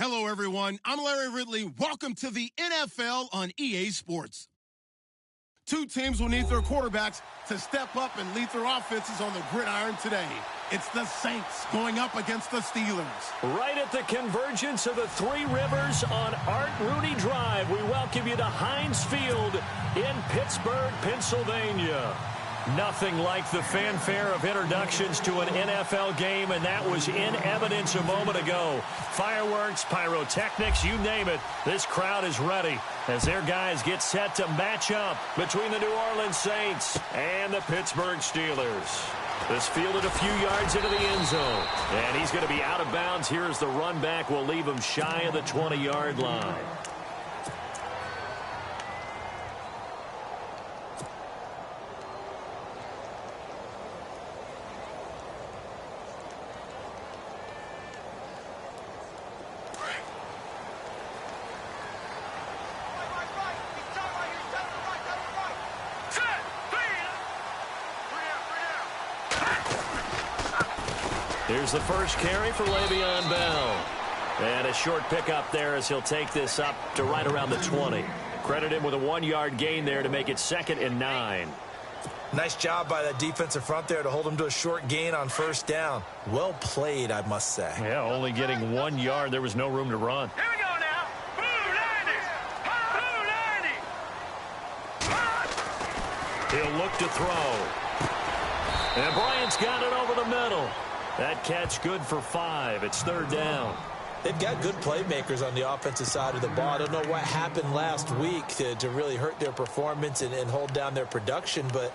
Hello, everyone. I'm Larry Ridley. Welcome to the NFL on EA Sports. Two teams will need their quarterbacks to step up and lead their offenses on the gridiron today. It's the Saints going up against the Steelers. Right at the convergence of the Three Rivers on Art Rooney Drive, we welcome you to Heinz Field in Pittsburgh, Pennsylvania. Nothing like the fanfare of introductions to an NFL game, and that was in evidence a moment ago. Fireworks, pyrotechnics, you name it. This crowd is ready as their guys get set to match up between the New Orleans Saints and the Pittsburgh Steelers. This fielded a few yards into the end zone, and he's going to be out of bounds here as the run back will leave him shy of the 20-yard line. Here's the first carry for Le'Veon Bell. And a short pickup there as he'll take this up to right around the 20. Credit him with a 1-yard gain there to make it 2nd and 9. Nice job by that defensive front there to hold him to a short gain on first down. Well played, I must say. Yeah, only getting 1 yard. There was no room to run. Here we go now. Boo 90. Boo 90. He'll look to throw. And Bryant's got it over the middle. That catch good for 5. It's 3rd down. They've got good playmakers on the offensive side of the ball. I don't know what happened last week to really hurt their performance and hold down their production, but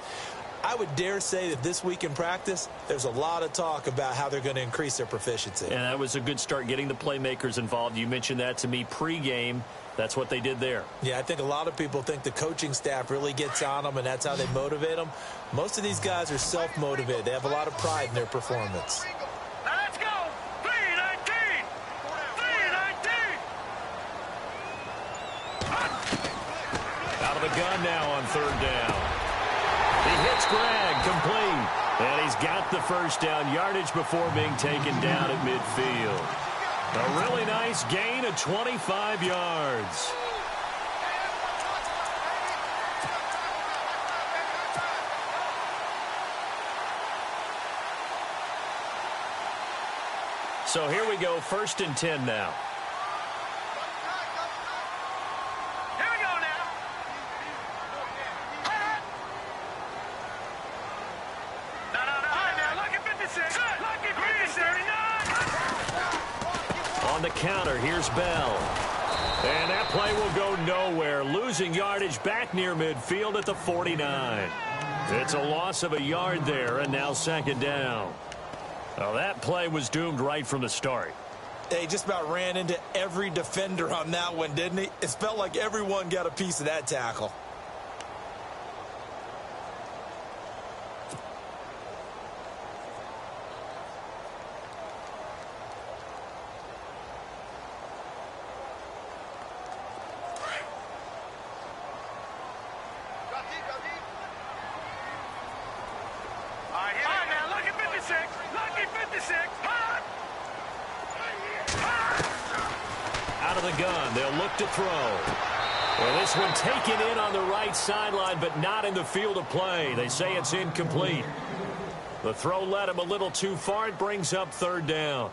I would dare say that this week in practice, there's a lot of talk about how they're going to increase their proficiency. And that was a good start getting the playmakers involved. You mentioned that to me pregame. That's what they did there. Yeah, I think a lot of people think the coaching staff really gets on them, and that's how they motivate them. Most of these guys are self-motivated. They have a lot of pride in their performance. Now let's go. 3-19. 3-19. Out of the gun now on 3rd down. He hits Greg, complete. And he's got the first down yardage before being taken down at midfield. A really nice gain of 25 yards. So here we go, 1st and 10 now. Here we go now. No. Look at 56. Look at 39. On the counter, here's Bell. And that play will go nowhere, losing yardage back near midfield at the 49. It's a loss of a yard there, and now 2nd down. Well, that play was doomed right from the start. He just about ran into every defender on that one, didn't he? It felt like everyone got a piece of that tackle. Out of the gun, they'll look to throw. Well, this one taken in on the right sideline, but not in the field of play. They say it's incomplete. The throw led him a little too far. It brings up 3rd down.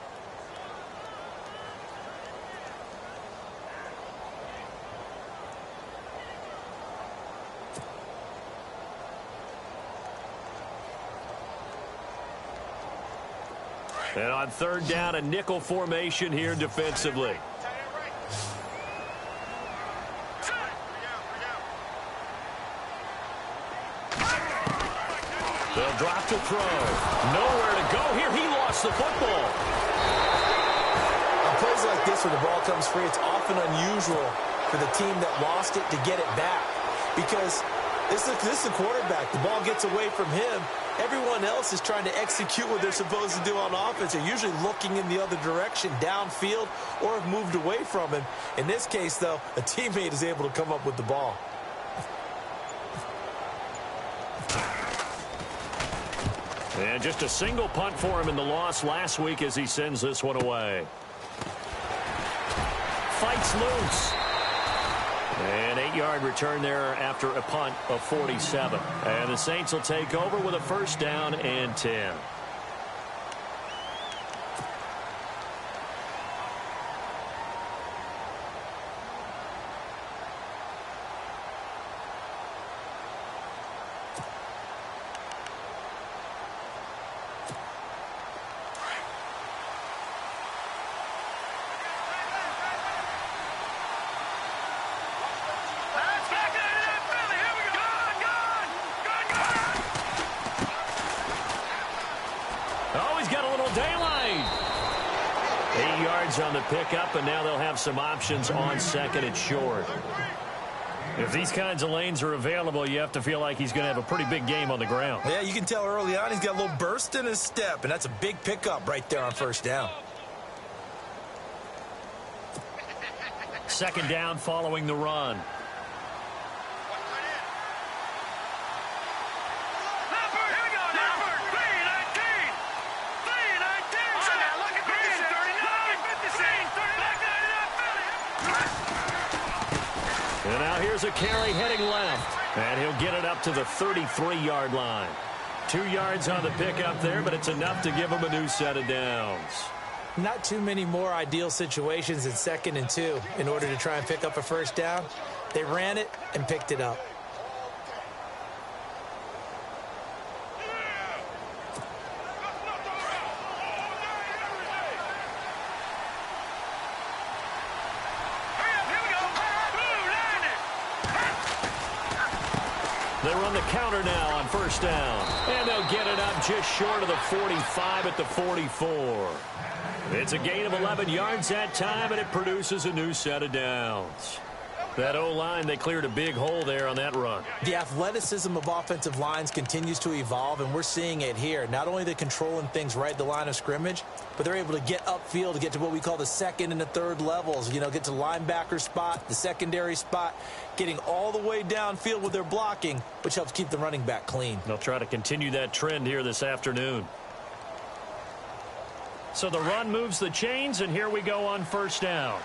And on 3rd down, a nickel formation here defensively. They'll drop to throw. Nowhere to go here. He lost the football. On plays like this where the ball comes free, it's often unusual for the team that lost it to get it back. Because this is the quarterback. The ball gets away from him. Everyone else is trying to execute what they're supposed to do on offense. They're usually looking in the other direction, downfield, or have moved away from him. In this case, though, a teammate is able to come up with the ball. And just a single punt for him in the loss last week as he sends this one away. fights loose. An 8-yard return there after a punt of 47. And the Saints will take over with a first down and 10. On the pickup, and now they'll have some options on second and short. If these kinds of lanes are available, you have to feel like he's going to have a pretty big game on the ground. Yeah, you can tell early on he's got a little burst in his step, and that's a big pickup right there on first down. Second down following the run. And now here's a carry heading left. And he'll get it up to the 33-yard line. 2 yards on the pickup there, but it's enough to give him a new set of downs. Not too many more ideal situations in 2nd and 2 in order to try and pick up a first down. They ran it and picked it up. They run the counter now on first down. And they'll get it up just short of the 45 at the 44. It's a gain of 11 yards that time, and it produces a new set of downs. That O-line, they cleared a big hole there on that run. The athleticism of offensive lines continues to evolve, and we're seeing it here. Not only they're controlling things right at the line of scrimmage, but they're able to get upfield to get to what we call the second and the third levels. You know, get to linebacker spot, the secondary spot, getting all the way downfield with their blocking, which helps keep the running back clean. They'll try to continue that trend here this afternoon. So the run moves the chains, and here we go on first down.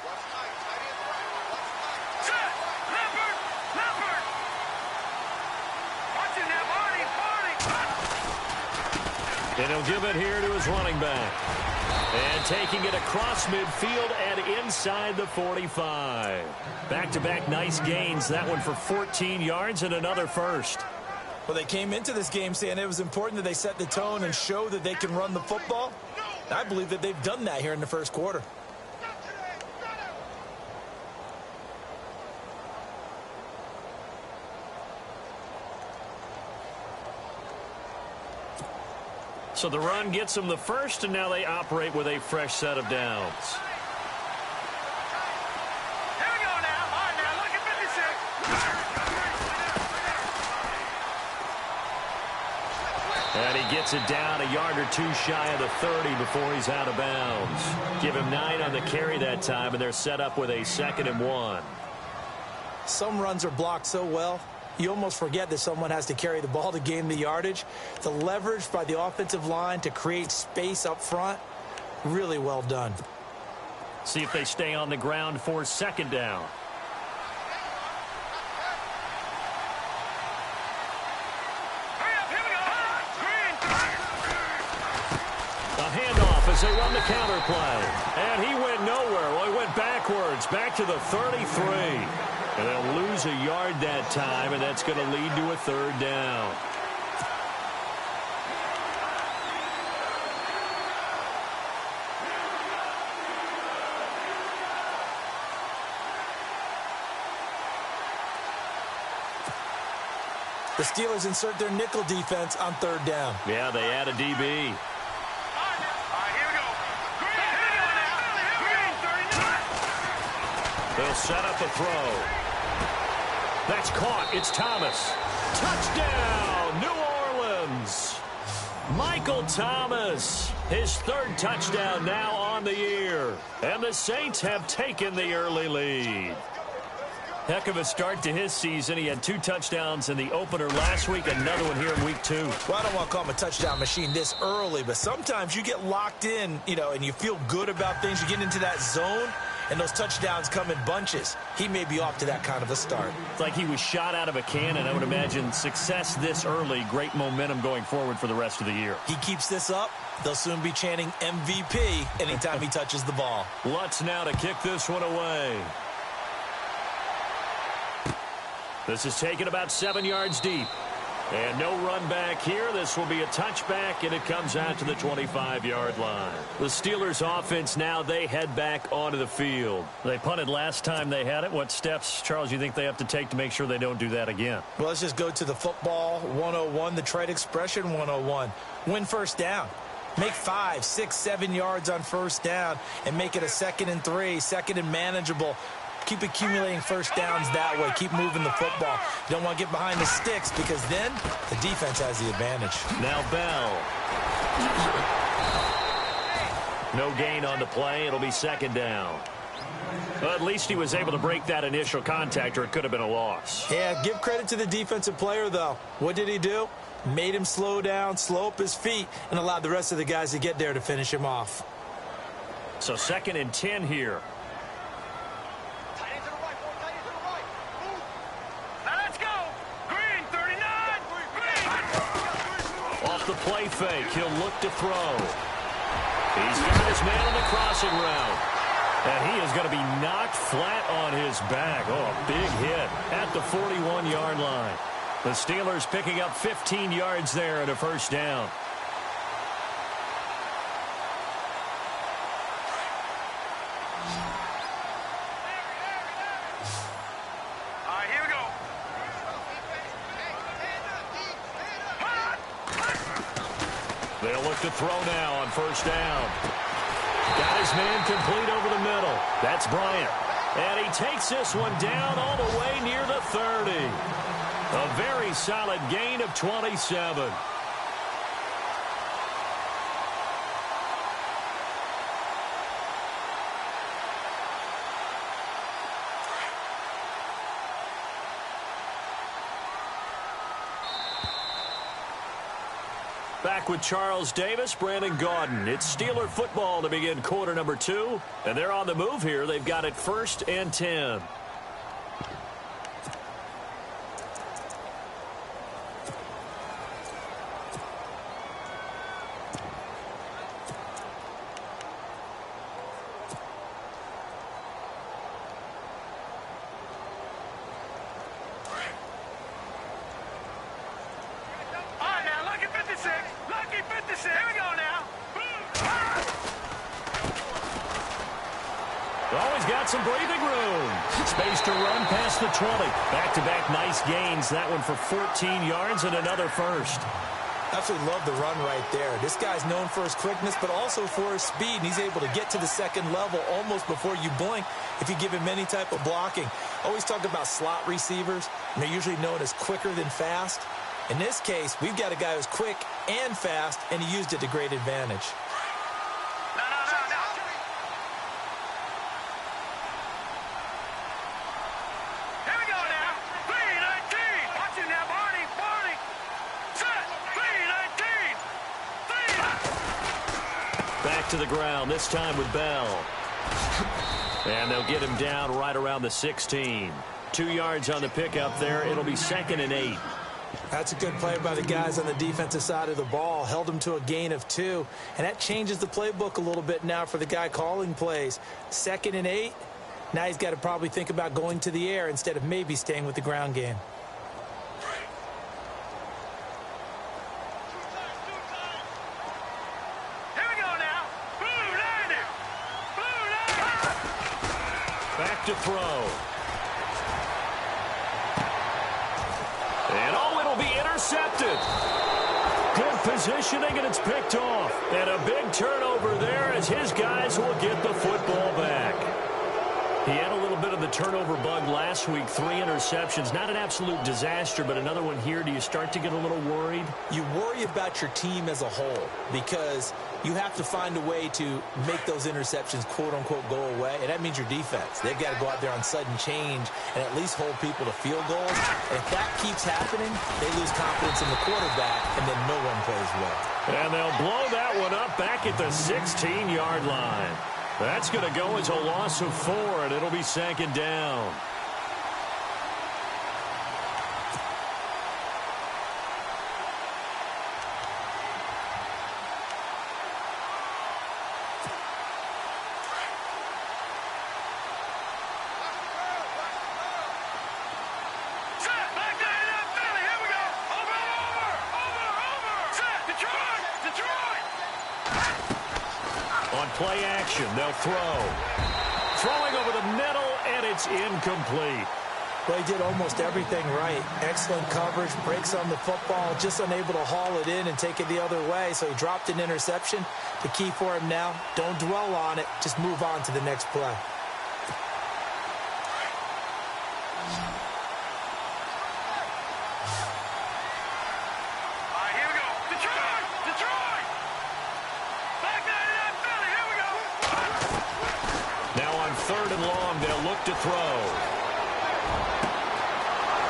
And he'll give it here to his running back. And taking it across midfield and inside the 45. Back-to-back nice gains. That one for 14 yards and another first. Well, they came into this game saying it was important that they set the tone and show that they can run the football. I believe that they've done that here in the first quarter. So the run gets them the first, and now they operate with a fresh set of downs. Here we go now. All right, now look at 56. And he gets it down a yard or two shy of the 30 before he's out of bounds. Give him 9 on the carry that time, and they're set up with a 2nd and 1. Some runs are blocked so well, you almost forget that someone has to carry the ball to gain the yardage. The leverage by the offensive line to create space up front, really well done. See if they stay on the ground for 2nd down. A handoff as they run the counter play. And he went nowhere. Well, he went backwards, back to the 33. And they'll lose a yard that time, and that's going to lead to a 3rd down. The Steelers insert their nickel defense on 3rd down. Yeah, they add a DB. They'll set up a throw. That's caught. It's Thomas. Touchdown, New Orleans. Michael Thomas, his 3rd touchdown now on the year. And the Saints have taken the early lead. Heck of a start to his season. He had 2 touchdowns in the opener last week, another one here in week 2. Well, I don't want to call him a touchdown machine this early, but sometimes you get locked in, you know, and you feel good about things. You get into that zone, and those touchdowns come in bunches. He may be off to that kind of a start. It's like he was shot out of a cannon. I would imagine success this early, great momentum going forward for the rest of the year. He keeps this up, they'll soon be chanting MVP anytime he touches the ball. Lutz now to kick this one away. This is taken about 7 yards deep. And no run back here. This will be a touchback, and it comes out to the 25-yard line. The Steelers offense now, they head back onto the field. They punted last time they had it. What steps, Charles, you think they have to take to make sure they don't do that again? Well, let's just go to the football 101, the trade expression 101. Win first down. Make 5, 6, 7 yards on first down and make it a 2nd and 3, 2nd and manageable. Keep accumulating first downs that way. Keep moving the football. You don't want to get behind the sticks because then the defense has the advantage. Now Bell. No gain on the play. It'll be 2nd down. Well, at least he was able to break that initial contact, or it could have been a loss. Yeah, give credit to the defensive player, though. What did he do? Made him slow down, slow up his feet, and allowed the rest of the guys to get there to finish him off. So 2nd and 10 here. The play fake. He'll look to throw. He's got his man on the crossing route. And he is going to be knocked flat on his back. Oh, a big hit at the 41-yard line. The Steelers picking up 15 yards there and a first down. They'll look to throw now on first down. Got his man complete over the middle. That's Bryant. And he takes this one down all the way near the 30. A very solid gain of 27. Back with Charles Davis, Brandon Gaudin. It's Steeler football to begin quarter number 2. And they're on the move here. They've got it 1st and 10. Always got some breathing room. Space to run past the 20. Back-to-back nice gains. That one for 14 yards and another first. Absolutely love the run right there. This guy's known for his quickness, but also for his speed. And he's able to get to the 2nd level almost before you blink if you give him any type of blocking. Always talk about slot receivers, and they're usually known as quicker than fast. In this case, we've got a guy who's quick and fast, and he used it to great advantage. To the ground, this time with Bell. And they'll get him down right around the 16. 2 yards on the pickup there. It'll be 2nd and 8. That's a good play by the guys on the defensive side of the ball. Held him to a gain of 2. And that changes the playbook a little bit now for the guy calling plays. 2nd and 8. Now he's got to probably think about going to the air instead of maybe staying with the ground game. To throw. And it'll be intercepted. Good positioning, and it's picked off. And a big turnover there as his guys will get the football back. He had a little bit of the turnover bug last week, 3 interceptions. Not an absolute disaster, but another one here. Do you start to get a little worried? You worry about your team as a whole because you have to find a way to make those interceptions, quote-unquote, go away, and that means your defense. They've got to go out there on sudden change and at least hold people to field goals. And if that keeps happening, they lose confidence in the quarterback, and then no one plays well. And they'll blow that one up back at the 16-yard line. That's going to go as a loss of 4, and it'll be 2nd down. Play action, they'll throw. Throwing over the middle, and it's incomplete. Well, he did almost everything right. Excellent coverage, breaks on the football, just unable to haul it in and take it the other way, so he dropped an interception. The key for him now, don't dwell on it, just move on to the next play. To throw.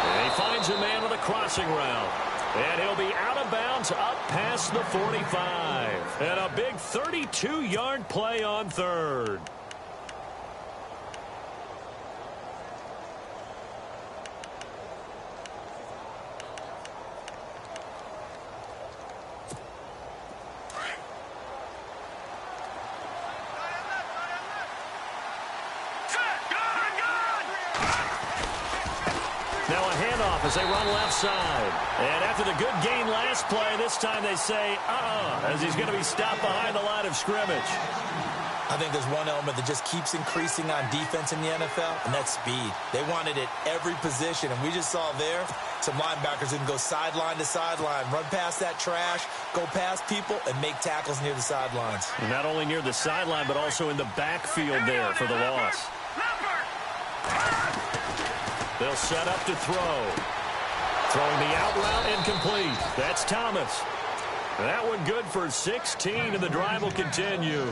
And he finds a man on the crossing route. And he'll be out of bounds up past the 45. And a big 32-yard play on 3rd. As they run left side. And after the good gain last play, this time they say, as he's going to be stopped behind the line of scrimmage. I think there's one element that just keeps increasing on defense in the NFL, and that's speed. They want it at every position, and we just saw there some linebackers who can go sideline to sideline, run past that trash, go past people, and make tackles near the sidelines. Not only near the sideline, but also in the backfield there for the loss. They'll set up to throw. Throwing the out route incomplete. That's Thomas. That one good for 16, and the drive will continue.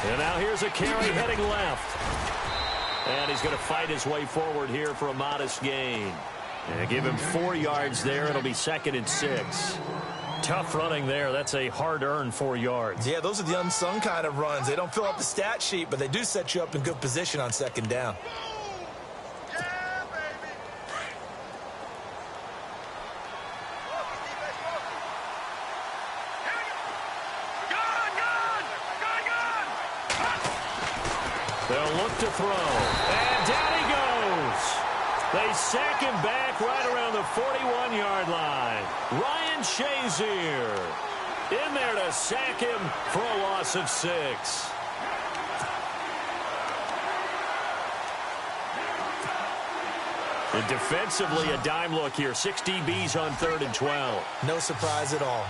And now here's a carry heading left. And he's going to fight his way forward here for a modest gain. And give him 4 yards there. It'll be 2nd and 6. Tough running there. That's a hard-earned 4 yards. Yeah, those are the unsung kind of runs. They don't fill up the stat sheet, but they do set you up in good position on 2nd down. They'll look to throw. And down he goes. They sack him back right around the 41-yard line. Ryan Shazier in there to sack him for a loss of 6. And defensively, a dime look here. 6 DBs on 3rd and 12. No surprise at all.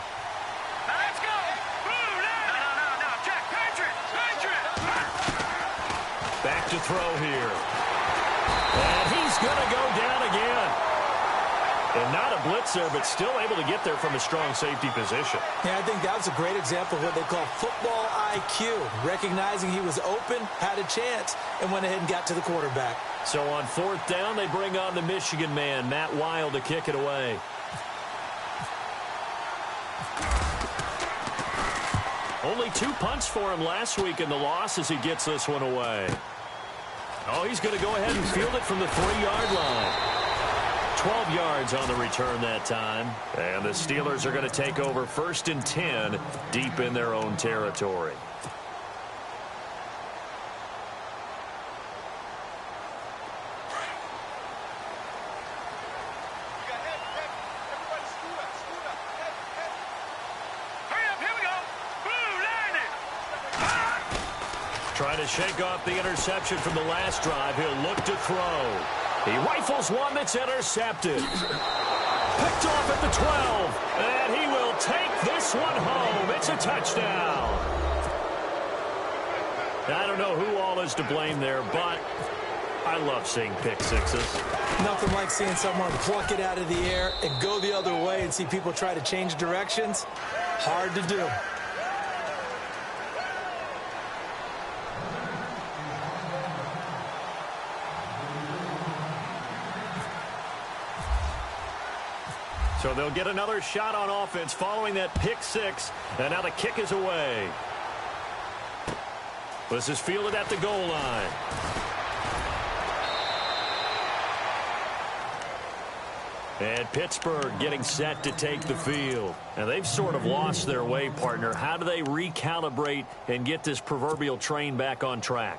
Back to throw here. And he's going to go down again. And not a blitzer, but still able to get there from a strong safety position. Yeah, I think that was a great example of what they call football IQ. Recognizing he was open, had a chance, and went ahead and got to the quarterback. So on 4th down, they bring on the Michigan man, Matt Wild, to kick it away. Only 2 punts for him last week in the loss as he gets this one away. Oh, he's going to go ahead and field it from the 3-yard line. 12 yards on the return that time. And the Steelers are going to take over 1st and 10 deep in their own territory. Trying to shake off the interception from the last drive. He'll look to throw. He rifles one that's intercepted. Picked off at the 12. And he will take this one home. It's a touchdown. I don't know who all is to blame there, but I love seeing pick sixes. Nothing like seeing someone pluck it out of the air and go the other way and see people try to change directions. Hard to do. So they'll get another shot on offense following that pick six. And now the kick is away. This is fielded at the goal line. And Pittsburgh getting set to take the field. And they've sort of lost their way, partner. How do they recalibrate and get this proverbial train back on track?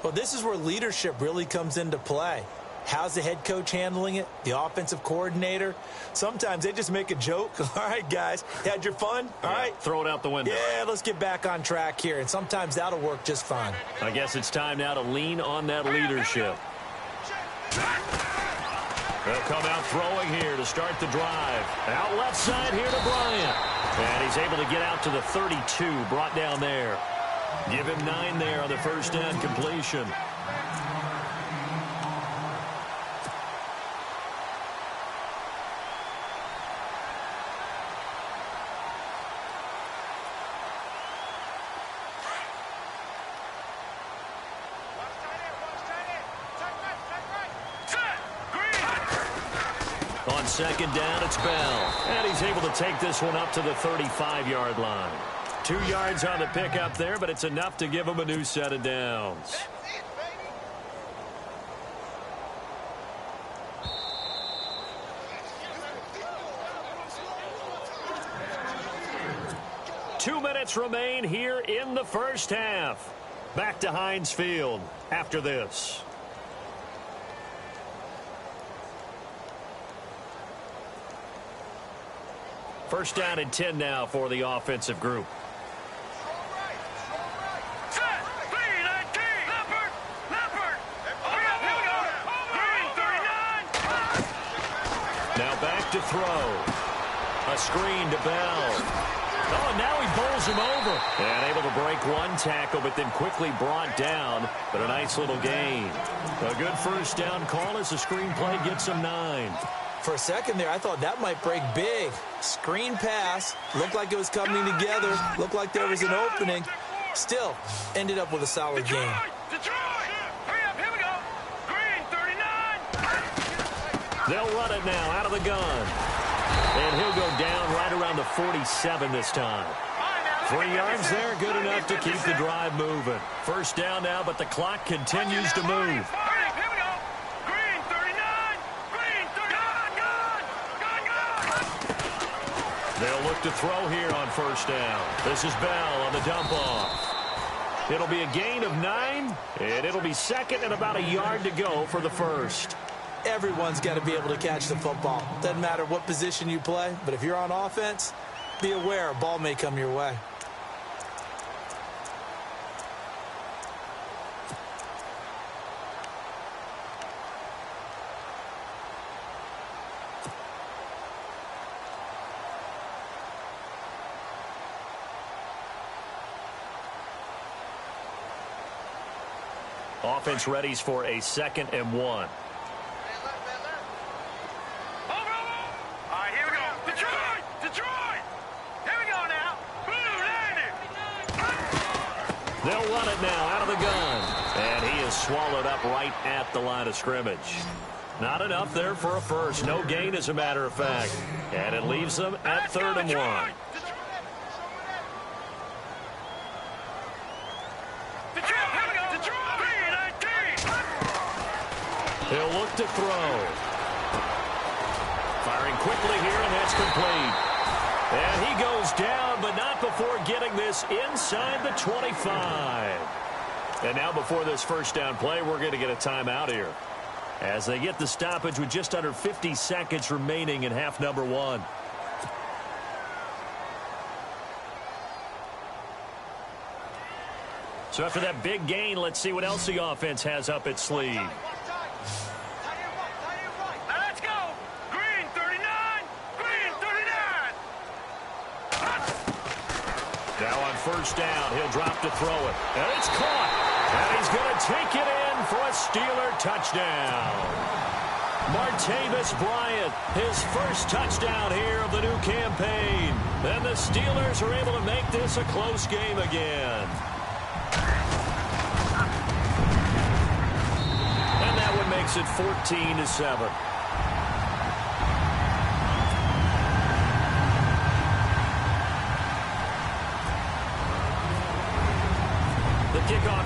Well, this is where leadership really comes into play. How's the head coach handling it? The offensive coordinator? Sometimes they just make a joke. All right, guys, had your fun? All right. Throw it out the window. Yeah, let's get back on track here. And sometimes that'll work just fine. I guess it's time now to lean on that leadership. They'll come out throwing here to start the drive. Out left side here to Bryant. And he's able to get out to the 32, brought down there. Give him 9 there on the first down completion. On second down, it's Bell. And he's able to take this one up to the 35-yard line. 2 yards on the pickup there, but it's enough to give him a new set of downs. 2 minutes remain here in the first half. Back to Heinz Field after this. First down and 10 now for the offensive group. Now back to throw. A screen to Bell. Oh, now he bowls him over. And able to break one tackle, but then quickly brought down. But a nice little gain. A good first down call as the screen play gets him 9. For a second there, I thought that might break big. Screen pass. Looked like it was coming together. Looked like there was an opening. Still, ended up with a solid game. They'll run it now out of the gun. And he'll go down right around the 47 this time. 3 yards there, good enough to keep the drive moving. First down now, but the clock continues to move. They'll look to throw here on first down. This is Bell on the dump off. It'll be a gain of 9, and it'll be second and about a yard to go for the first. Everyone's got to be able to catch the football. Doesn't matter what position you play, but if you're on offense, be aware a ball may come your way. Offense readies for a 2nd and 1. All right, here we go. Detroit! Detroit! Here we go now. Blue landed. They'll run it now out of the gun. And he is swallowed up right at the line of scrimmage. Not enough there for a first. No gain, as a matter of fact. And it leaves them at 3rd and 1. He'll look to throw. Firing quickly here, and that's complete. And he goes down, but not before getting this inside the 25. And now before this first down play, we're going to get a timeout here, as they get the stoppage with just under 50 seconds remaining in half number 1. So after that big gain, let's see what else the offense has up its sleeve. Let's go. Green 39. Green 39. Now on first down, he'll drop to throw it. And it's caught. And he's going to take it in for a Steeler touchdown. Martavis Bryant, his first touchdown here of the new campaign. And the Steelers are able to make this a close game again. And that one makes it 14-7.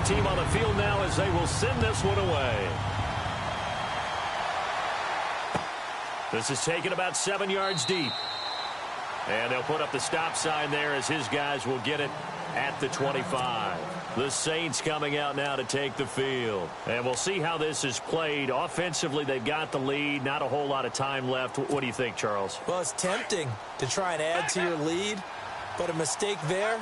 team on the field now as they will send this one away. This is taken about 7 yards deep. And they'll put up the stop sign there as his guys will get it at the 25. The Saints coming out now to take the field. And we'll see how this is played. Offensively, they've got the lead. Not a whole lot of time left. What do you think, Charles? Well, it's tempting to try and add to your lead, but a mistake there,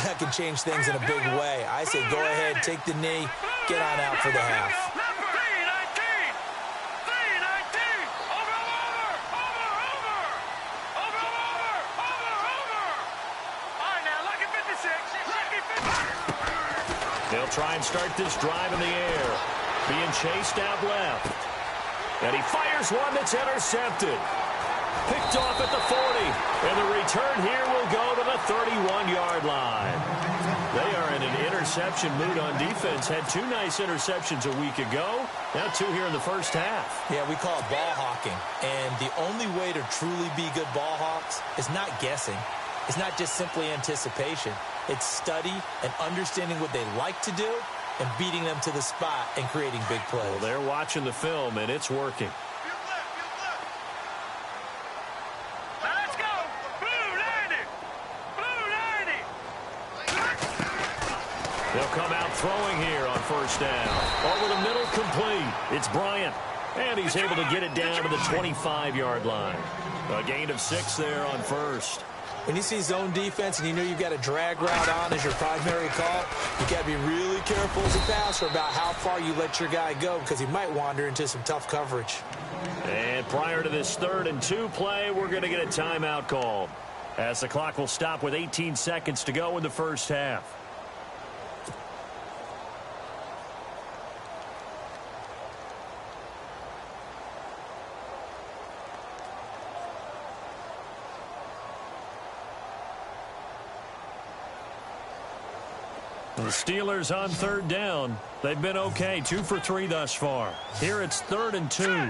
that can change things in a big way. I say go ahead, take the knee, get on out for the half. They'll try and start this drive in the air. Being chased out left. And he fires one that's intercepted. Picked off at the 40. And the return here will go to the 31-yard line. They are in an interception mood on defense. Had 2 nice interceptions a week ago. Now 2 here in the first half. Yeah, we call it ball hawking. And the only way to truly be good ball hawks is not guessing. It's not just simply anticipation. It's study and understanding what they like to do and beating them to the spot and creating big plays. Well, they're watching the film, and it's working. Let's go! Blue 90! Blue 90! They'll come out throwing here on first down. Over the middle, complete. It's Bryant. And he's able to get it down to the 25-yard line. A gain of 6 there on first. When you see zone defense and you know you've got a drag route on as your primary call, you've got to be really careful as a passer about how far you let your guy go because he might wander into some tough coverage. And prior to this 3rd and 2 play, we're going to get a timeout called as the clock will stop with 18 seconds to go in the first half. The Steelers on 3rd down. They've been okay, 2 for 3 thus far. Here it's 3rd and 2. B19!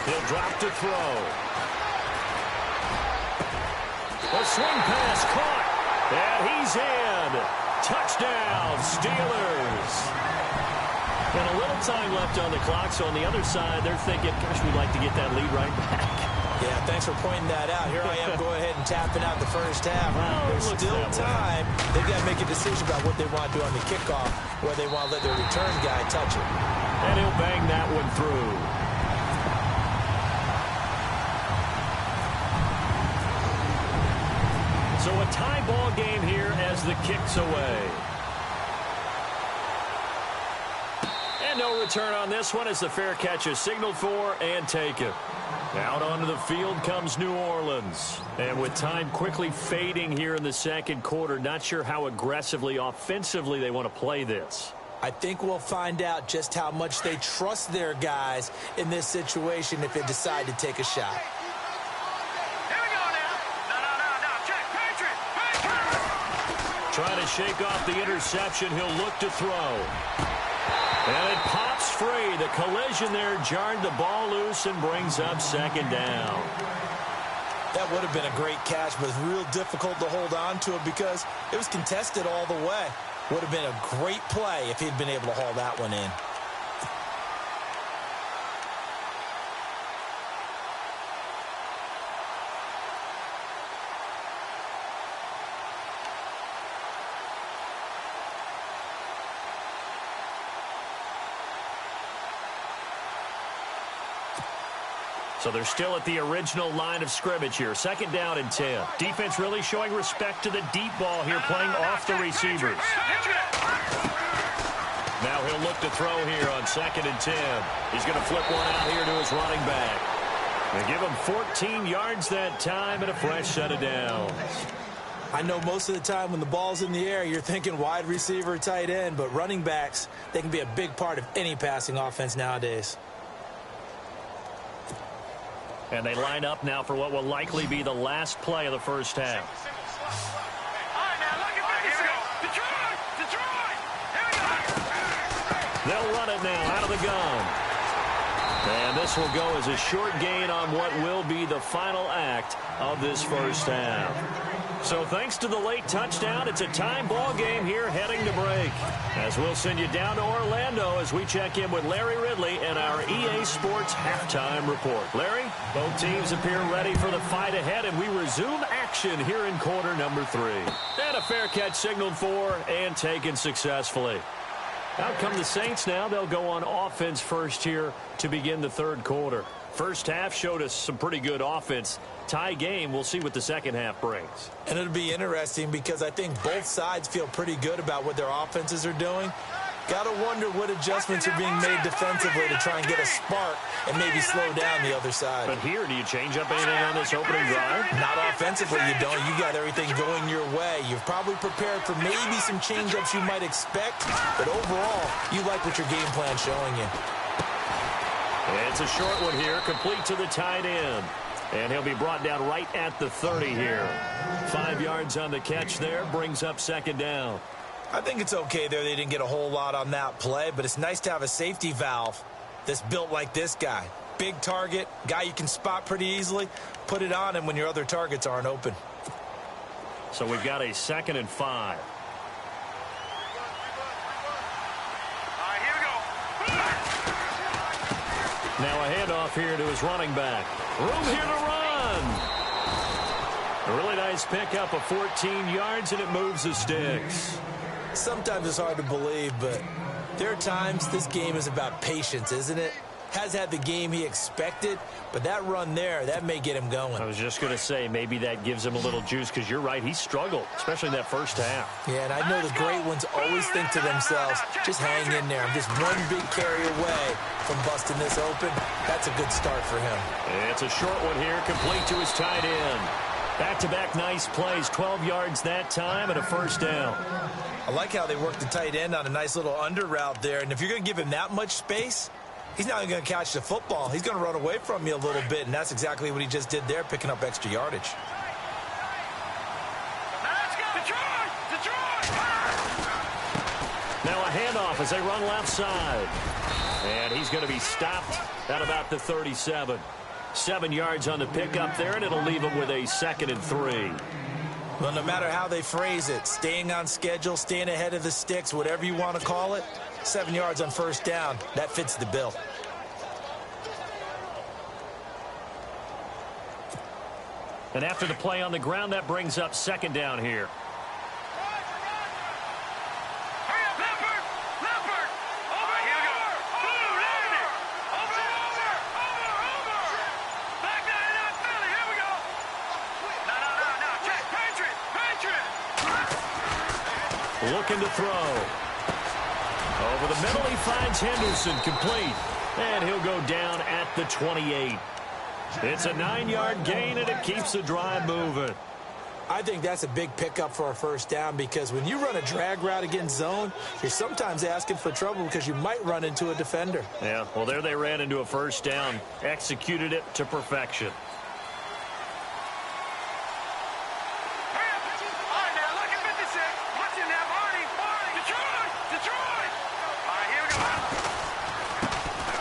He'll drop to throw. A swing pass caught. And he's in. Touchdown, Steelers. And a little time left on the clock, so on the other side, they're thinking, gosh, we'd like to get that lead right back. Yeah, thanks for pointing that out. Here I am, go ahead and tapping out the first half. Well, there's still time. They've got to make a decision about what they want to do on the kickoff, where they want to let their return guy touch it. And he'll bang that one through. So a tie ball game here as the kick's away. And no return on this one as the fair catch is signaled for and taken. Out onto the field comes New Orleans. And with time quickly fading here in the second quarter, not sure how aggressively, offensively they want to play this. I think we'll find out just how much they trust their guys in this situation if they decide to take a shot. Here we go now. No. Check. Patriot. Trying to shake off the interception. He'll look to throw. And it pops free. The collision there jarred the ball loose and brings up 2nd down. That would have been a great catch, but it's real difficult to hold on to it because it was contested all the way. Would have been a great play if he'd been able to haul that one in. So they're still at the original line of scrimmage here. 2nd down and 10. Defense really showing respect to the deep ball here, playing off the receivers. Now he'll look to throw here on 2nd and 10. He's going to flip one out here to his running back. They give him 14 yards that time and a fresh set of downs. I know most of the time when the ball's in the air, you're thinking wide receiver, tight end, but running backs, they can be a big part of any passing offense nowadays. And they line up now for what will likely be the last play of the first half. All right, now, look at 56. Detroit! Here we go! They'll run it now out of the gun. And this will go as a short gain on what will be the final act of this first half. So thanks to the late touchdown, it's a time ball game here heading to break. As we'll send you down to Orlando as we check in with Larry Ridley and our EA Sports halftime report. Larry, both teams appear ready for the fight ahead, and we resume action here in quarter number 3. And a fair catch signaled for and taken successfully. Out come the Saints now. They'll go on offense first here to begin the third quarter. First half showed us some pretty good offense. Tie game, we'll see what the second half brings. And it'll be interesting because I think both sides feel pretty good about what their offenses are doing. Got to wonder what adjustments are being made defensively to try and get a spark and maybe slow down the other side. But here, do you change up anything on this opening drive? Not offensively, you don't. You got everything going your way. You've probably prepared for maybe some change-ups you might expect, but overall, you like what your game plan's showing you. It's a short one here, complete to the tight end. And he'll be brought down right at the 30 here. 5 yards on the catch there, brings up second down. I think it's okay there. They didn't get a whole lot on that play, but it's nice to have a safety valve that's built like this guy. Big target, guy you can spot pretty easily. Put it on him when your other targets aren't open. So we've got a 2nd and 5. Now a handoff here to his running back. Room here to run. A really nice pickup of 14 yards, and it moves the sticks. Sometimes it's hard to believe, but there are times this game is about patience, isn't it? Has had the game he expected, but that run there, that may get him going. I was just going to say, maybe that gives him a little juice, because you're right, he struggled, especially in that first half. Yeah, and I know the great ones always think to themselves, just hang in there. I'm just one big carry away from busting this open. That's a good start for him. It's a short one here, complete to his tight end. Back-to-back nice plays, 12 yards that time and a first down. I like how they work the tight end on a nice little under route there, and if you're going to give him that much space, he's not going to catch the football. He's going to run away from you a little bit, and that's exactly what he just did there, picking up extra yardage. Now a handoff as they run left side. And he's going to be stopped at about the 37. 7 yards on the pickup there, and it'll leave him with a 2nd and 3. Well, no matter how they phrase it, staying on schedule, staying ahead of the sticks, whatever you want to call it, 7 yards on first down, that fits the bill. And after the play on the ground, that brings up second down here. Looking to throw. Over the middle, he finds Henderson, complete. And he'll go down at the 28. It's a 9-yard gain, and it keeps the drive moving. I think that's a big pickup for a first down because when you run a drag route against zone, you're sometimes asking for trouble because you might run into a defender. Yeah, well, there they ran into a first down, executed it to perfection.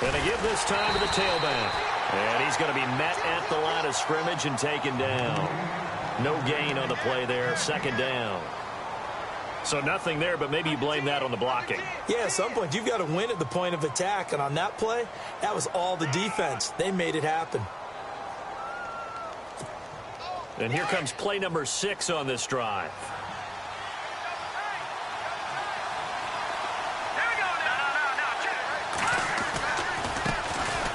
And they give this time to the tailback. And he's going to be met at the line of scrimmage and taken down. No gain on the play there, second down. So nothing there, but maybe you blame that on the blocking. Yeah, at some point you've got to win at the point of attack. And on that play, that was all the defense. They made it happen. And here comes play number 6 on this drive.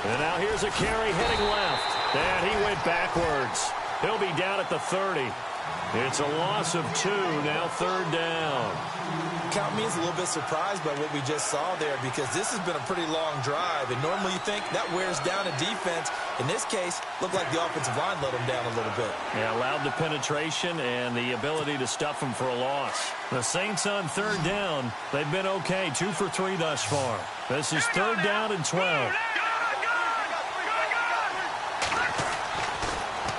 And now here's a carry heading left. And he went backwards. He'll be down at the 30. It's a loss of 2, now third down. Count me as a little bit surprised by what we just saw there because this has been a pretty long drive. And normally you think that wears down a defense. In this case, looked like the offensive line let them down a little bit. Yeah, allowed the penetration and the ability to stuff them for a loss. The Saints on third down, they've been okay, 2 for 3 thus far. This is third down and 12.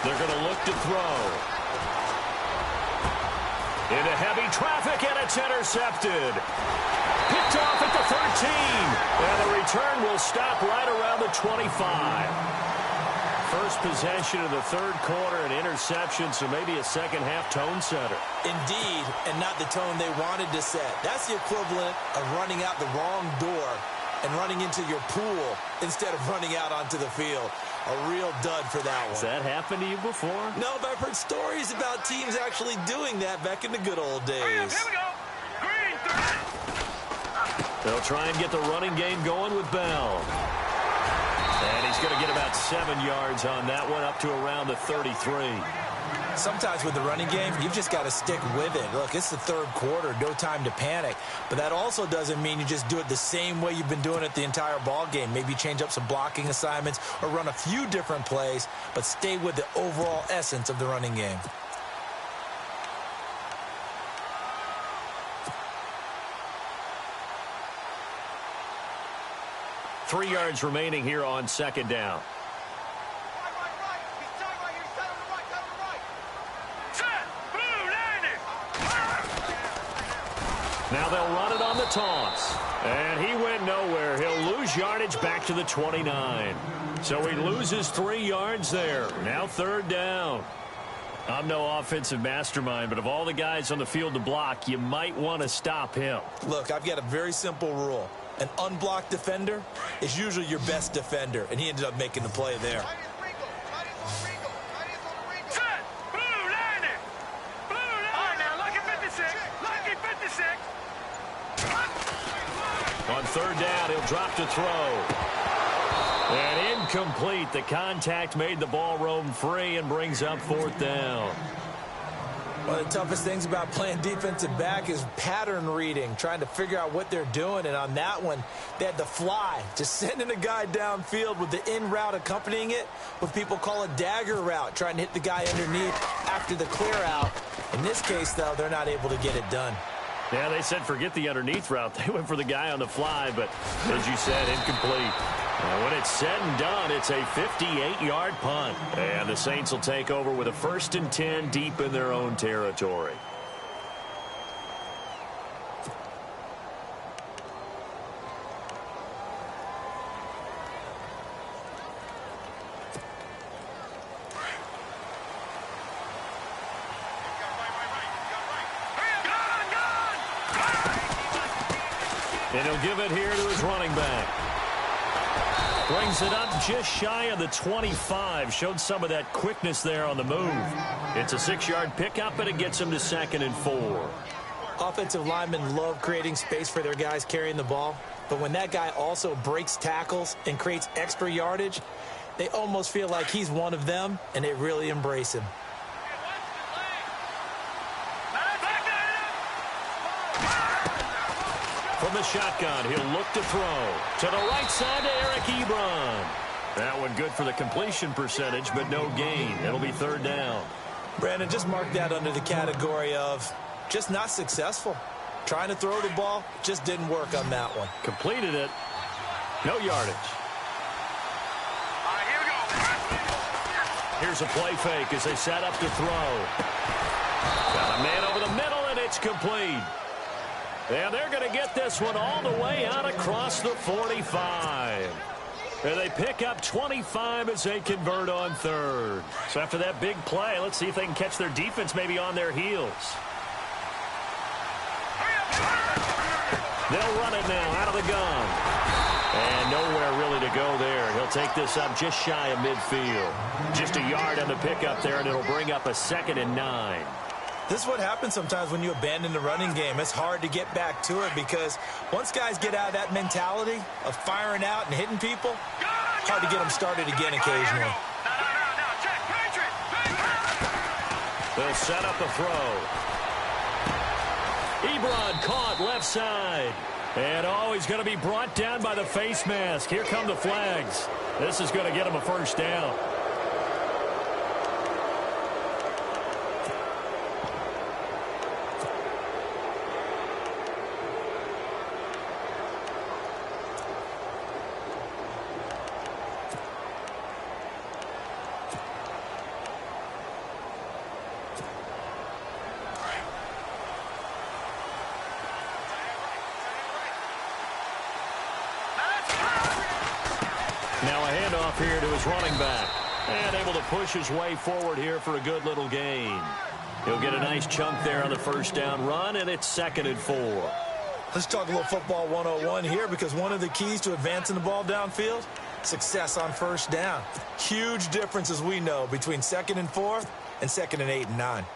They're going to look to throw. Into heavy traffic, and it's intercepted. Picked off at the 13. And the return will stop right around the 25. First possession of the third quarter, an interception, so maybe a second-half tone setter. Indeed, and not the tone they wanted to set. That's the equivalent of running out the wrong door and running into your pool instead of running out onto the field. A real dud for that one. Has that happened to you before? No, but I've heard stories about teams actually doing that back in the good old days. Here we go. Green, 30. They'll try and get the running game going with Bell. And he's going to get about 7 yards on that one, up to around the 33. Sometimes with the running game, you've just got to stick with it. Look, it's the third quarter, no time to panic. But that also doesn't mean you just do it the same way you've been doing it the entire ball game. Maybe change up some blocking assignments or run a few different plays, but stay with the overall essence of the running game. Three yards remaining here on second down. Now they'll run it on the toss. And he went nowhere. He'll lose yardage back to the 29. So he loses 3 yards there. Now third down. I'm no offensive mastermind, but of all the guys on the field to block, you might want to stop him. Look, I've got a very simple rule. An unblocked defender is usually your best defender, and he ended up making the play there. Set. Blue line it. Blue line. All right, now, lucky 56. Lucky 56. On third down, he'll drop to throw. And incomplete. The contact made the ball roam free and brings up fourth down. One of the toughest things about playing defensive back is pattern reading, trying to figure out what they're doing. And on that one, they had to fly, just sending a guy downfield with the in route accompanying it, what people call a dagger route, trying to hit the guy underneath after the clear out. In this case, though, they're not able to get it done. Yeah, they said forget the underneath route. They went for the guy on the fly, but as you said, incomplete. And when it's said and done, it's a 58-yard punt. And the Saints will take over with a 1st and 10 deep in their own territory. And he'll give it here to his running back. Brings it up just shy of the 25. Showed some of that quickness there on the move. It's a 6-yard pickup, and it gets him to 2nd and 4. Offensive linemen love creating space for their guys carrying the ball. But when that guy also breaks tackles and creates extra yardage, they almost feel like he's one of them, and they really embrace him. From the shotgun, he'll look to throw. To the right side to Eric Ebron. That one good for the completion percentage, but no gain. It'll be third down. Brandon, just mark that under the category of just not successful. Trying to throw the ball, just didn't work on that one. Completed it. No yardage. All right, here we go. Here's a play fake as they set up to throw. Got a man over the middle, and it's complete. And they're going to get this one all the way out across the 45. And they pick up 25 as they convert on third. So after that big play, let's see if they can catch their defense maybe on their heels. They'll run it now out of the gun. And nowhere really to go there. He'll take this up just shy of midfield. Just a yard on the pickup there, and it'll bring up a 2nd and 9. This is what happens sometimes when you abandon the running game. It's hard to get back to it because once guys get out of that mentality of firing out and hitting people, it's hard to get them started again occasionally. They'll set up a throw. Ebron caught left side. And he's going to be brought down by the face mask. Here come the flags. This is going to get him a first down. off here to his running back. And able to push his way forward here for a good little gain. He'll get a nice chunk there on the first down run, and it's 2nd and 4. Let's talk a little football 101 here, because one of the keys to advancing the ball downfield, success on first down. Huge difference, as we know, between 2nd and 4 and 2nd and 8 and 9.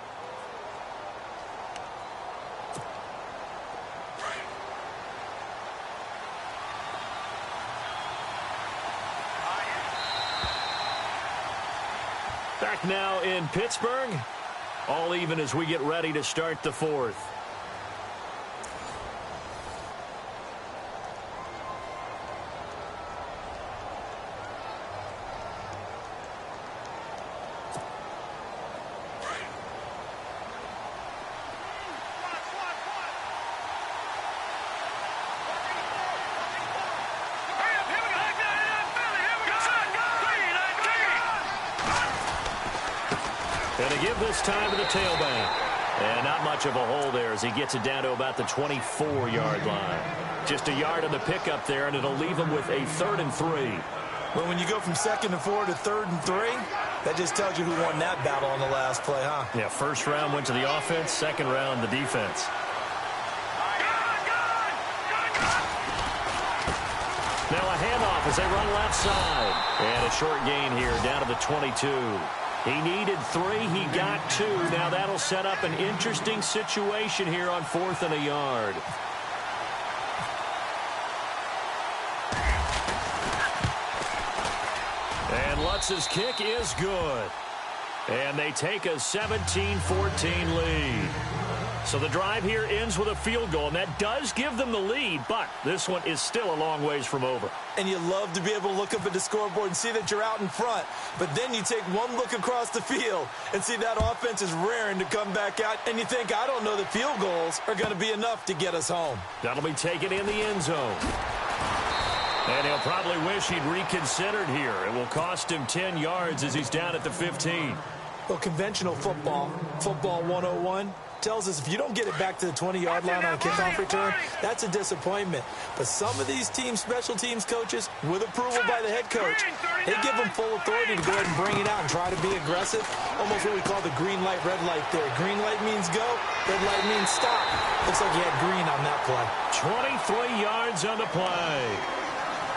Back now in Pittsburgh. All even as we get ready to start the 4th. Going to give this time to the tailback. And not much of a hole there as he gets it down to about the 24-yard line. Just a yard on the pickup there, and it'll leave him with a 3rd and 3. Well, when you go from 2nd and 4 to 3rd and 3, that just tells you who won that battle on the last play, huh? Yeah, first round went to the offense, second round the defense. Now a handoff as they run left side. And a short gain here down to the 22. He needed 3. He got 2. Now that'll set up an interesting situation here on 4th and a yard. And Lutz's kick is good. And they take a 17-14 lead. So the drive here ends with a field goal, and that does give them the lead, but this one is still a long ways from over. And you love to be able to look up at the scoreboard and see that you're out in front, but then you take one look across the field and see that offense is raring to come back out, and you think, I don't know that field goals are going to be enough to get us home. That'll be taken in the end zone. And he'll probably wish he'd reconsidered here. It will cost him 10 yards as he's down at the 15. Well, conventional football 101, tells us if you don't get it back to the 20-yard line on a kickoff return, that's a disappointment. But some of these teams, special teams coaches, with approval by the head coach, they give them full authority to go ahead and bring it out and try to be aggressive. Almost what we call the green light, red light theory. Green light means go, red light means stop. Looks like you had green on that play. 23 yards on the play.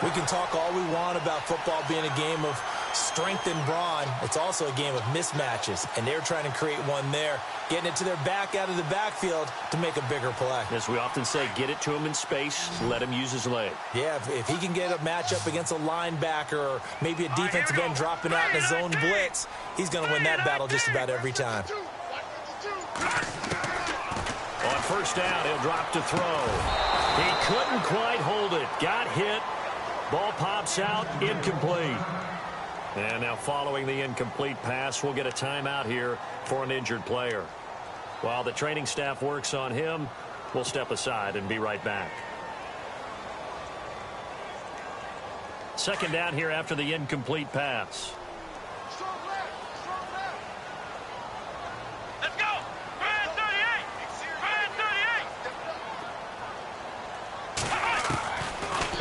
We can talk all we want about football being a game of strength and brawn. It's also a game of mismatches, and they're trying to create one there, getting it to their back out of the backfield to make a bigger play. As we often say, get it to him in space, let him use his leg. Yeah, if he can get a matchup against a linebacker or maybe a defensive end dropping out in a zone blitz, he's going to win that battle just about every time. On first down, he'll drop to throw. He couldn't quite hold it. Got hit. Ball pops out, incomplete. And now following the incomplete pass, we'll get a timeout here for an injured player. While the training staff works on him, we'll step aside and be right back. Second down here after the incomplete pass. Let's go! Brand 38! Brand 38!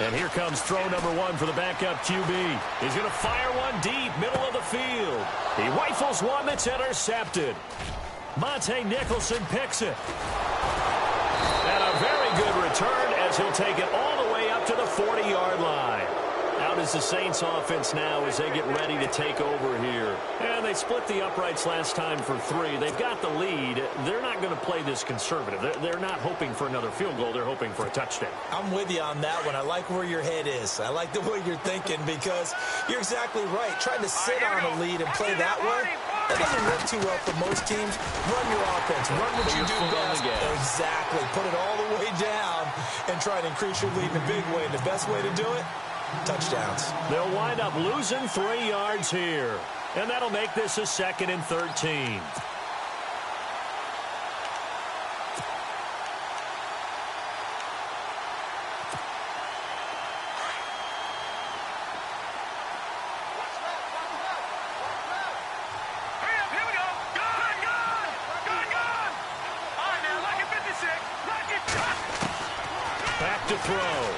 And here comes throw number 1 for the backup QB. He's going to fire one deep, middle of the field. He rifles one that's intercepted. Monte Nicholson picks it. And a very good return as he'll take it all the way up to the 40-yard line. Out is the Saints offense now as they get ready to take over here. And they split the uprights last time for 3. They've got the lead. They're not going to play this conservative. They're not hoping for another field goal. They're hoping for a touchdown. I'm with you on that one. I like where your head is. I like the way you're thinking because you're exactly right. Trying to sit on a lead and play that way, that doesn't work too well for most teams. Run your offense. Run what you do best. Exactly. Put it all the way down and try to increase your lead in a big way. And the best way to do it, touchdowns. They'll wind up losing 3 yards here. And that'll make this a 2nd and 13. Back to throw.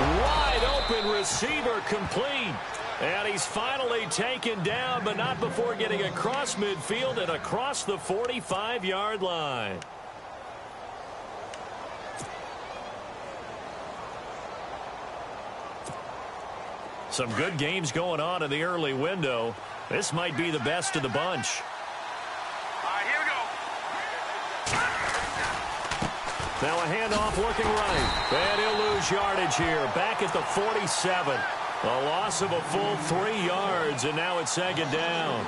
Wide open receiver complete. And he's finally taken down, but not before getting across midfield and across the 45-yard line. Some good games going on in the early window. This might be the best of the bunch. All right, here we go. Now a handoff looking right. And he'll lose yardage here. Back at the 47. A loss of a full 3 yards, and now it's second down.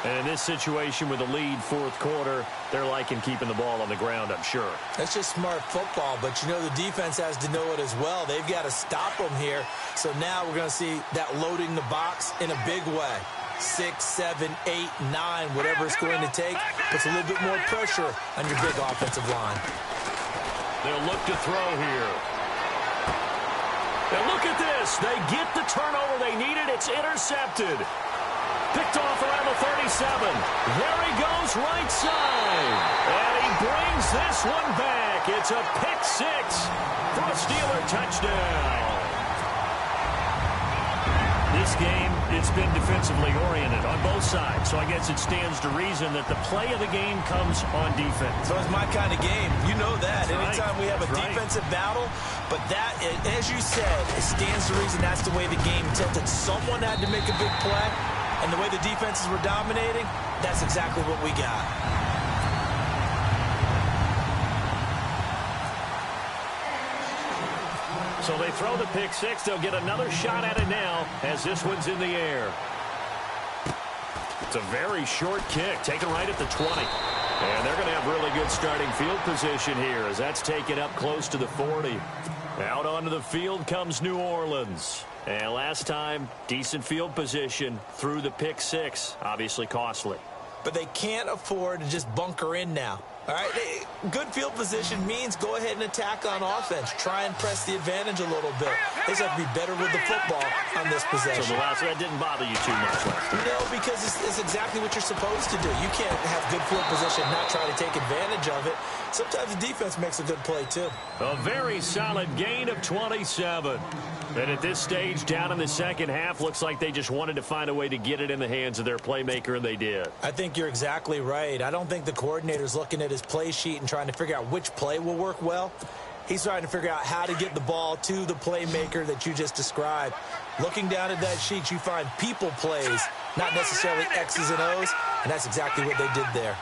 And in this situation with a lead fourth quarter, they're liking keeping the ball on the ground, I'm sure. That's just smart football, but you know the defense has to know it as well. They've got to stop them here. So now we're going to see that loading the box in a big way. 6, 7, 8, 9, whatever it's going to take, puts a little bit more pressure on your big offensive line. They'll look to throw here. And look at this. They get the turnover they needed. It's intercepted. Picked off around the 37. There he goes right side. And he brings this one back. It's a pick six for a Steeler touchdown. This game, it's been defensively oriented on both sides, so I guess it stands to reason that the play of the game comes on defense. So it's my kind of game. You know that. That's anytime right. we have a defensive battle, but that, as you said, it stands to reason that's the way the game tilted. Someone had to make a big play, and the way the defenses were dominating, that's exactly what we got. So they throw the pick six. They'll get another shot at it now as this one's in the air. It's a very short kick, taken right at the 20. And they're going to have really good starting field position here as that's taken up close to the 40. Out onto the field comes New Orleans. And last time, decent field position through the pick six. Obviously costly. But they can't afford to just bunker in now. All right, good field position means go ahead and attack on offense. Try and press the advantage a little bit. They just have to be better with the football on this possession. So that didn't bother you too much last time? No, because it's exactly what you're supposed to do. You can't have good field position and not try to take advantage of it. Sometimes the defense makes a good play, too. A very solid gain of 27. And at this stage, down in the second half, looks like they just wanted to find a way to get it in the hands of their playmaker, and they did. I think you're exactly right. I don't think the coordinator's looking at his play sheet and trying to figure out which play will work well. He's trying to figure out how to get the ball to the playmaker that you just described. Looking down at that sheet, you find people plays, not necessarily X's and O's, and that's exactly what they did there.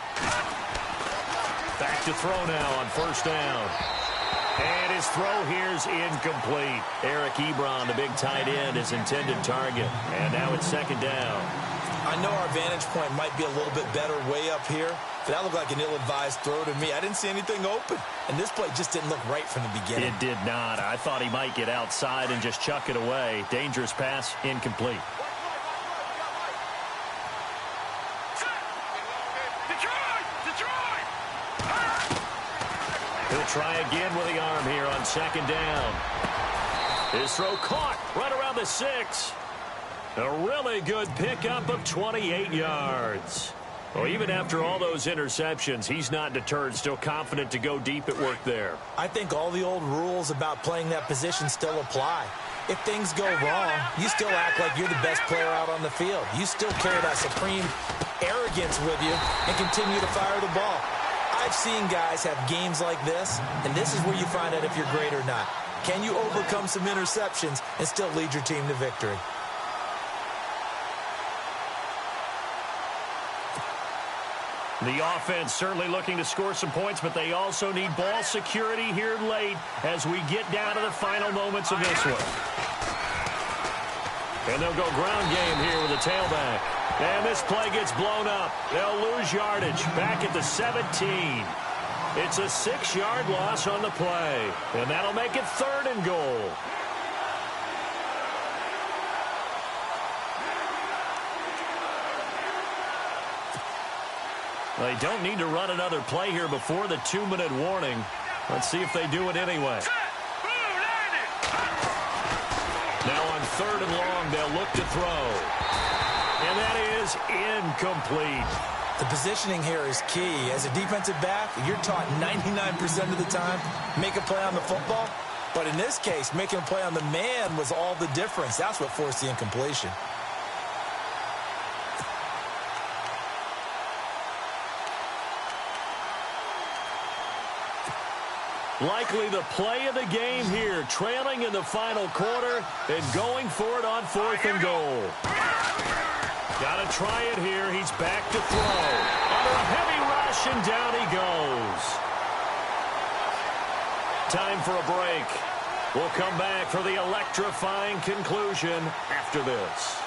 Back to throw now on first down. And his throw here is incomplete. Eric Ebron, the big tight end, his intended target. And now it's second down. I know our vantage point might be a little bit better way up here, but that looked like an ill-advised throw to me. I didn't see anything open, and this play just didn't look right from the beginning. It did not. I thought he might get outside and just chuck it away. Dangerous pass, incomplete. He'll try again with the arm here on second down. His throw caught right around the 6. A really good pickup of 28 yards. Well, even after all those interceptions, he's not deterred, still confident to go deep at work there. I think all the old rules about playing that position still apply. If things go wrong, you still act like you're the best player out on the field. You still carry that supreme arrogance with you and continue to fire the ball. I've seen guys have games like this, and this is where you find out if you're great or not. Can you overcome some interceptions and still lead your team to victory? The offense certainly looking to score some points, but they also need ball security here late as we get down to the final moments of this one. And they'll go ground game here with a tailback. And this play gets blown up. They'll lose yardage back at the 17. It's a 6-yard loss on the play. And that'll make it 3rd and goal. They don't need to run another play here before the 2-minute warning. Let's see if they do it anyway. Now on 3rd and long, they'll look to throw. And that is incomplete. The positioning here is key. As a defensive back, you're taught 99% of the time, make a play on the football. But in this case, making a play on the man was all the difference. That's what forced the incompletion. Likely the play of the game here, trailing in the final quarter and going for it on 4th and goal. Got to try it here. He's back to throw. Under a heavy rush, and down he goes. Time for a break. We'll come back for the electrifying conclusion after this.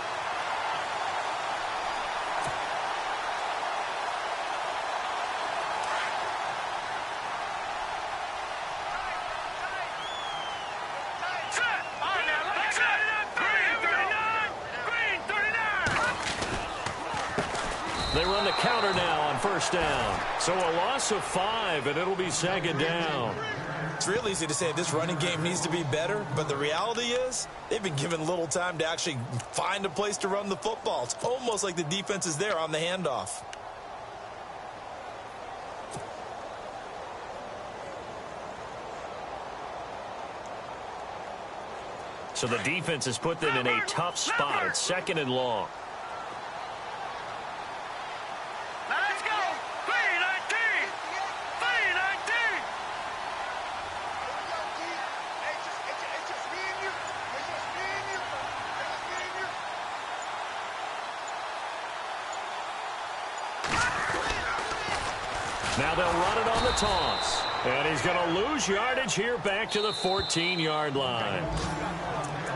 They run the counter now on 1st down. So a loss of 5, and it'll be 2nd down. It's real easy to say this running game needs to be better, but the reality is they've been given little time to actually find a place to run the football. It's almost like the defense is there on the handoff. So the defense has put them in a tough spot. It's 2nd and long. Now they'll run it on the toss. And he's going to lose yardage here back to the 14-yard line.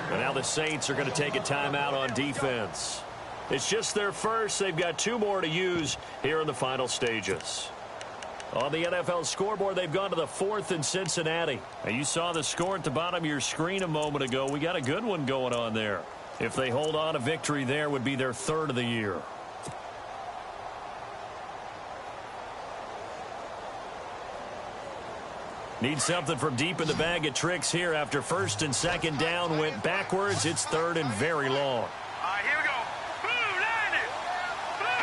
And now the Saints are going to take a timeout on defense. It's just their first. They've got 2 more to use here in the final stages. On the NFL scoreboard, they've gone to the 4th in Cincinnati. And you saw the score at the bottom of your screen a moment ago. We got a good one going on there. If they hold on, a victory there would be their 3rd of the year. Need something from deep in the bag of tricks here after 1st and 2nd down went backwards. It's 3rd and very long. All right, here we go. Blue 90. Blue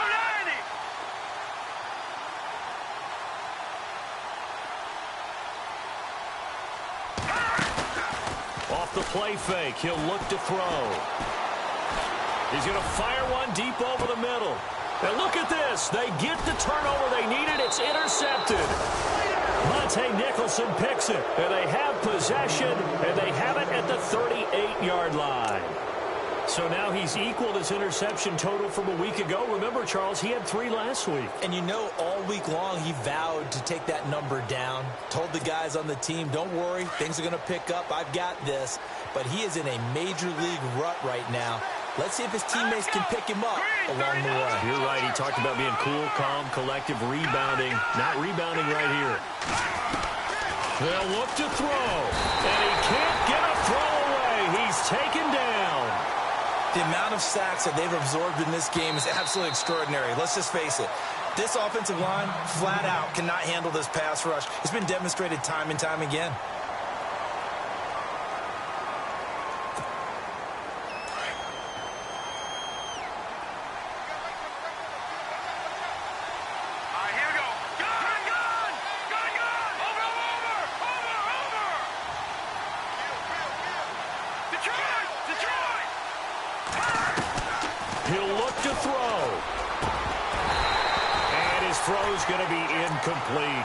90. Off the play fake, he'll look to throw. He's going to fire one deep over the middle. And look at this. They get the turnover they needed. It's intercepted. Monte Nicholson picks it, and they have possession, and they have it at the 38-yard line. So now he's equaled his interception total from a week ago. Remember, Charles, he had 3 last week. And you know, all week long he vowed to take that number down. Told the guys on the team, don't worry, things are going to pick up. I've got this. But he is in a major league rut right now. Let's see if his teammates can pick him up along the way. You're right. He talked about being cool, calm, collective, rebounding. Not rebounding right here. They'll look to throw. And he can't get a throw away. He's taken down. The amount of sacks that they've absorbed in this game is absolutely extraordinary. Let's just face it. This offensive line, flat out, cannot handle this pass rush. It's been demonstrated time and time again. Going to be incomplete.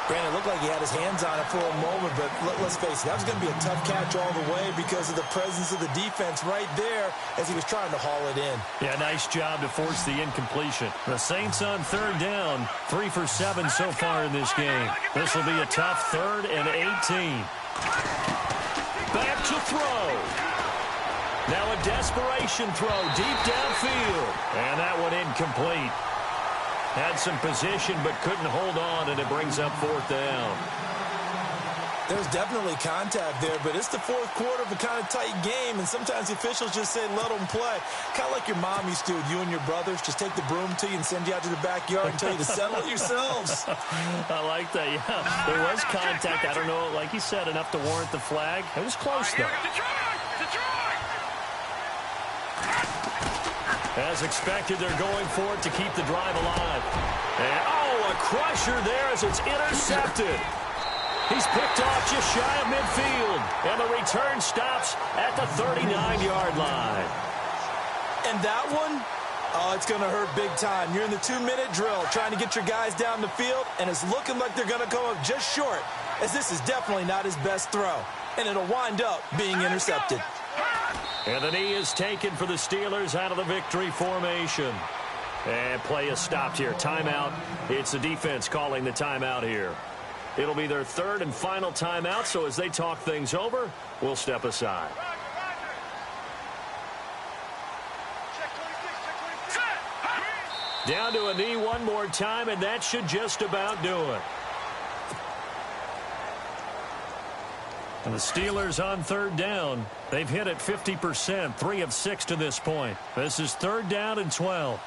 Brandon, it looked like he had his hands on it for a moment, but let's face it, that was going to be a tough catch all the way because of the presence of the defense right there as he was trying to haul it in. Yeah, nice job to force the incompletion. The Saints on 3rd down, 3 for 7 so far in this game. This will be a tough 3rd and 18. Back to throw. Now a desperation throw deep downfield. And that one incomplete. Had some position but couldn't hold on, and it brings up 4th down. There's definitely contact there, but it's the 4th quarter of a kind of tight game, and sometimes the officials just say let them play. Kind of like your mom used to with you and your brothers. Just take the broom to you and send you out to the backyard and tell you to settle it yourselves. I like that, yeah. There was contact. I don't know, like you said, enough to warrant the flag. It was close, though. As expected, they're going for it to keep the drive alive. And, oh, a crusher there as it's intercepted. He's picked off just shy of midfield. And the return stops at the 39-yard line. And that one, oh, it's going to hurt big time. You're in the 2-minute drill trying to get your guys down the field, and it's looking like they're going to come up just short, as this is definitely not his best throw. And it'll wind up being intercepted. And the knee is taken for the Steelers out of the victory formation. And play is stopped here. Timeout. It's the defense calling the timeout here. It'll be their third and final timeout, so as they talk things over, we'll step aside. Down to a knee one more time, and that should just about do it. And the Steelers on third down. They've hit it 50%, 3 of 6 to this point. This is 3rd down and 12.